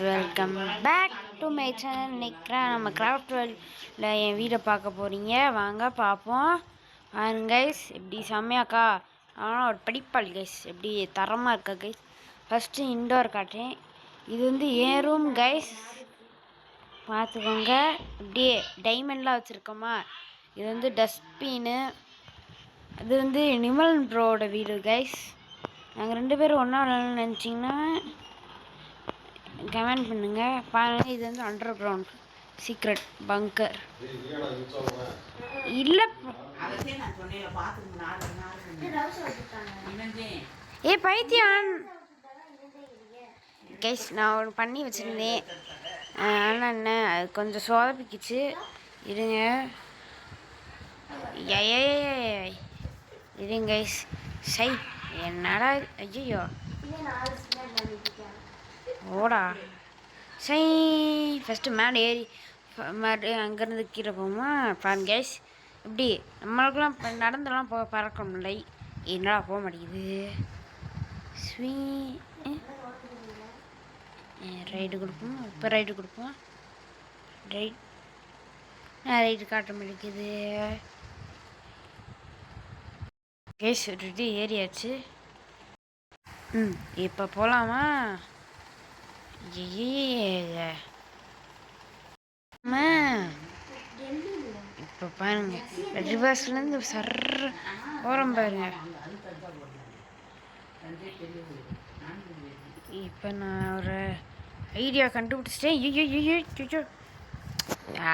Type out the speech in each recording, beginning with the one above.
Welcome back to my channel. இன்னைக்கு நம்ம craft வேர்ல்டில் என் வீடை பார்க்க போகிறீங்க. வாங்க பார்ப்போம். பாருங்க கைஸ், எப்படி செம்மையாக்கா. ஆனால் ஒரு படிப்பாளி கைஸ், எப்படி தரமாக இருக்கா கைஸ். ஃபஸ்ட்டு இன்டோர் காட்டுறேன். இது வந்து என் ரூம் கைஸ், பார்த்துக்கோங்க. இப்படியே டைமண்ட்லாம் வச்சுருக்கோமா. இது வந்து டஸ்ட்பின்னு. அது வந்து நிமல் ப்ரோவோட வீடு கைஸ். நாங்கள் 2 பேரும் ஒன்றா விளாட்ணும்னு நினச்சிங்கன்னா கமெண்ட் பண்ணுங்க. பாருங்க, இது வந்து அண்டர் கிரவுண்ட் சீக்ரெட் பங்கர். இல்ல ஏ பைத்தியம் கைஸ், நான் ஒன்று பண்ணி வச்சுருந்தேன். ஆனால் என்ன, அது கொஞ்சம் சொதப்பிக்கிச்சு. இருங்க இருங்க கைஸ். சை என்னடா, ஐயோ ஓடா. சை ஃபஸ்ட்டு மேலே ஏறி மறுபடியும் அங்கேருந்து கீழே போகுமா. பாருங்க கைஸ், இப்படி நம்மளுக்கெல்லாம் நடந்தெல்லாம் பறக்கணும். என்னடா போக மாட்டேங்குது. ஸ்வீ ரைடு கொடுப்போம். இப்போ ரைடு கொடுப்போம். ரைடு காட்ட மாட்டேங்குது கைஸ். விட்டுட்டு ஏறியாச்சு. இப்போ போகலாமா. இப்போ பாருங்க, ரிவர்ஸ்லேருந்து சர்ற ஓரம் பாருங்க. இப்போ நான் ஒரு ஐடியா கண்டுபிடிச்சிட்டேன். ஐயோ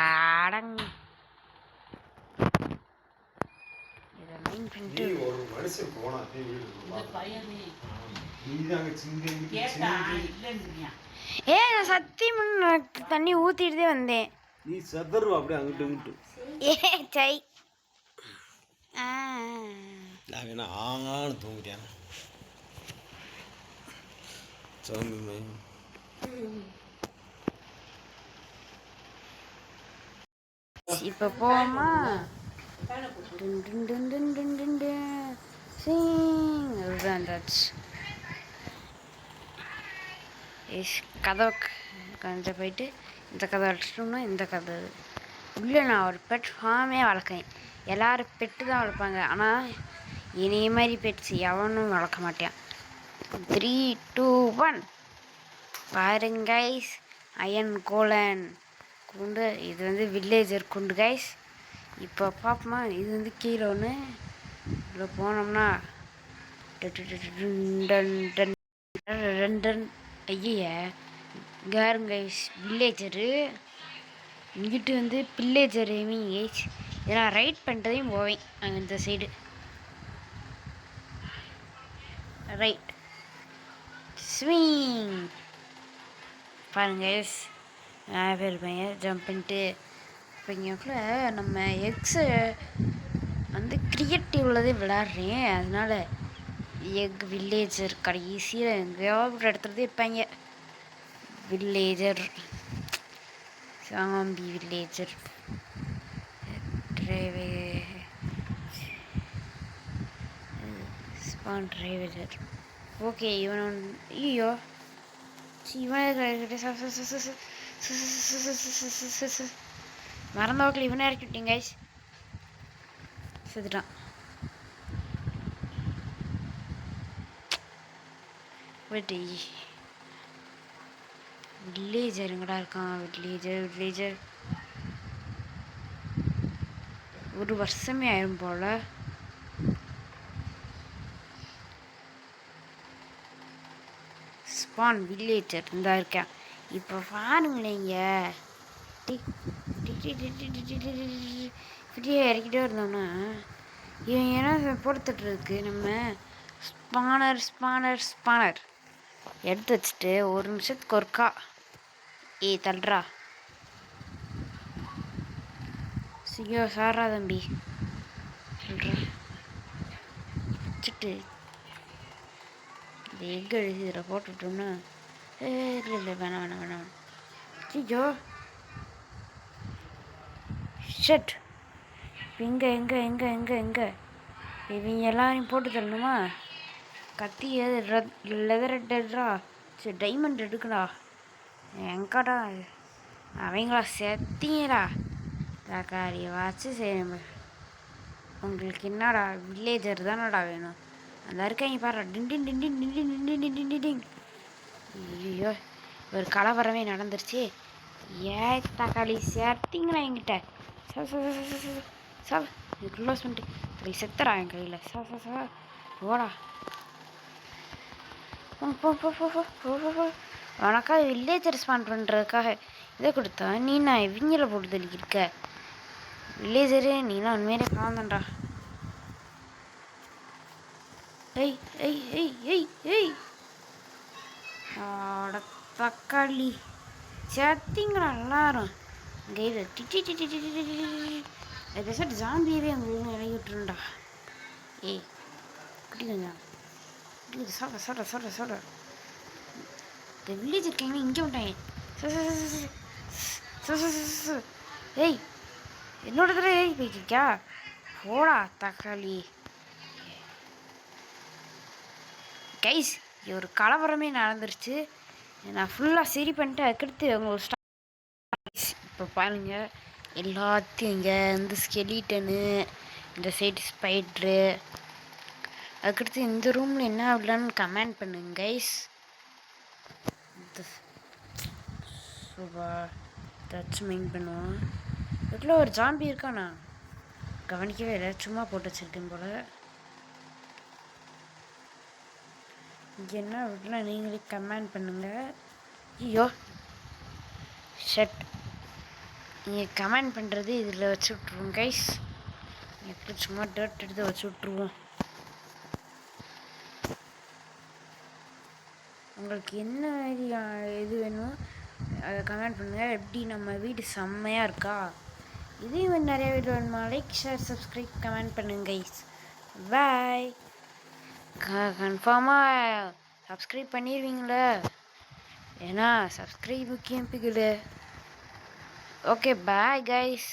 அடங்க. இதை மெயின் பண்ணிட்டு நான் சத்தியம் தண்ணி ஊற்றிட்டு வந்தேன். நீ சதர்வா அப்படியே அங்கிட்டு இங்கிட்டு. சை நான் வேணா ஆங்கான்னு தூங்கிட்டேன். சாமி இப்போ போமா. கதவை கொஞ்சம் போயிட்டு இந்த கதை அடிச்சிட்டோம்னா இந்த கதை இல்லை. நான் ஒரு பெட் ஃபார்மே வளர்க்கேன். எல்லோரும் பெட்டு தான் வளர்ப்பாங்க, ஆனால் இனிய மாதிரி பெட்ஸ் எவனும் வளர்க்க மாட்டேன். 3, 2, 1 பாருங்க கைஸ். அயன் கோலன் குண்டு. இது வந்து வில்லேஜர் குண்டு கைஸ். இப்போ பார்ப்போமா. இது வந்து கீழே ஒன்று. இவ்வளோ போனோம்னா ஐய கேருங்க கைஸ், வில்லேஜரு. இங்கிட்டு வந்து பில்லேஜர் கைஸ். இதை நான் ரைட் பண்ணுறதையும் போவேன் அங்கே இந்த சைடு. ரைட் ஸ்விங் பாருங்க கைஸ். நிறைய பேர் இருப்பாங்க. ஜம்ப் பண்ணிட்டு இப்போ இங்கேக்குள்ள நம்ம எக்ஸை வந்து கிரியேட்டிவ்லதே விளாட்றேன். அதனால் எக் வில்லேஜர் கடைசியில் எங்கேயாவது ஒரு இடத்துலதே இருப்பாங்க. Villager zombie villager spawn driver. Okay, இவன் ஐயோ மறந்த வாக்கில் இவனை இறக்கி விட்டீங்க கைஸ். செத்துட்டான். போயிட்டு வில்லேஜர் எங்கடா இருக்கான். வில்லேஜர் ஒரு வருஷமே ஆயிரும் போல. ஸ்பான் வில்லேஜர் இருந்தா இருக்கேன். இப்போ பாருங்களேங்க, இப்படியே இறக்கிட்டே இருந்தோம்னா இவன் என்ன பொறுத்துட்ருக்கு. நம்ம ஸ்பானர் எடுத்து வச்சுட்டு ஒரு நிமிஷத்துக்கு ஒருக்கா தள்ளுறா. ஐயோ சாரா தம்பி சொல்கிறேன் வச்சுட்டு இந்த எக் எழுதி இதில் போட்டுவிட்டோம்னா இல்லை வேணாம். ஐயோ ஷட். எங்கே இவங்க எல்லாரையும் போட்டு தரணுமா. கத்தி லெதர் எடுறா. சரி டைமண்ட் எடுக்கடா. எங்கடா அவங்களா செத்தீங்கடா தக்காளி வச்சு சரி உங்களுக்கு என்னடா வில்லேஜர் தானடா வேணும் அந்த இருக்காங்க பாரு டிண்டின் டிண்டின் டிண்டின் டிண்டின் டிண்டின் டிண்டின் ஐயோ ஒரு கலவரமே நடந்துருச்சு தக்காளி சேர்த்திங்களா என்கிட்ட சார் க்ளோஸ் பண்ணிட்டு தக்காளி செத்துறா என் கையில் சார் ஓடா உனக்காக வில்லேஜர் ஸ்பான் பண்ணுறதுக்காக இதை கொடுத்தா நீ நான் இவங்கள போட்டு தெளிக்கிருக்க வில்லேஜரு நீலாம் உண்மையிலே காந்தண்டா ஏய் ஏய் ஏய் ஏய் ஏய் ஆட தக்காளி சத்திங்களா எல்லாரும் கையில் டிட்டி டிட்டி டிட்டி அது பேசாட்டு ஜாம்பியவே அங்கே இறங்கி விட்டுருண்டா ஏய் குடிக்கங்க சொல்ற இந்த வில்லேஜ் இருக்காங்க இங்கே விட்டாங்க ஏய் என்னோட தடவை ஏறி போய்க்கிருக்கா போடா தக்காளி கைஸ் ஒரு கலவரமே நடந்துருச்சு நான் ஃபுல்லாக சரி பண்ணிட்டு அதுக்கடுத்து அவங்க இப்போ பாருங்க எல்லாத்தையும் இங்கே இந்த ஸ்கெலிட்டனு இந்த சைடு ஸ்பைட்ரு அதுக்கடுத்து இந்த ரூமில் என்ன ஆகலான்னு கமெண்ட் பண்ணுங்க கைஸ் சூப்பா ஏதாச்சும் மெயின் பண்ணுவோம் இதுக்குள்ள ஒரு ஜாம்பி இருக்காண்ணா கவனிக்கவே இல்லை சும்மா போட்டு வச்சுருக்கேன் போல் இங்கே என்ன வீட்டில் நீங்களே கமெண்ட் பண்ணுங்கள் ஐயோ ஷட் நீங்கள் கமெண்ட் பண்ணுறது இதில் வச்சு விட்ருவோம் கைஸ் எப்படி சும்மா டர்ட் எடுத்து வச்சு விட்ருவோம் உங்களுக்கு என்ன மாதிரி இது வேணும் அதை கமெண்ட் பண்ணுங்கள் எப்படி நம்ம வீடு செம்மையாக இருக்கா இதையும் நிறைய வீடியோ வேணுமா லைக் ஷேர் சப்ஸ்கிரைப் கமெண்ட் பண்ணுங்க கைஸ் பாய் கன்ஃபார்மாக சப்ஸ்கிரைப் பண்ணிடுவீங்களே ஏன்னா சப்ஸ்கிரைப் முக்கியம் பிகுது ஓகே பாய் கைஸ்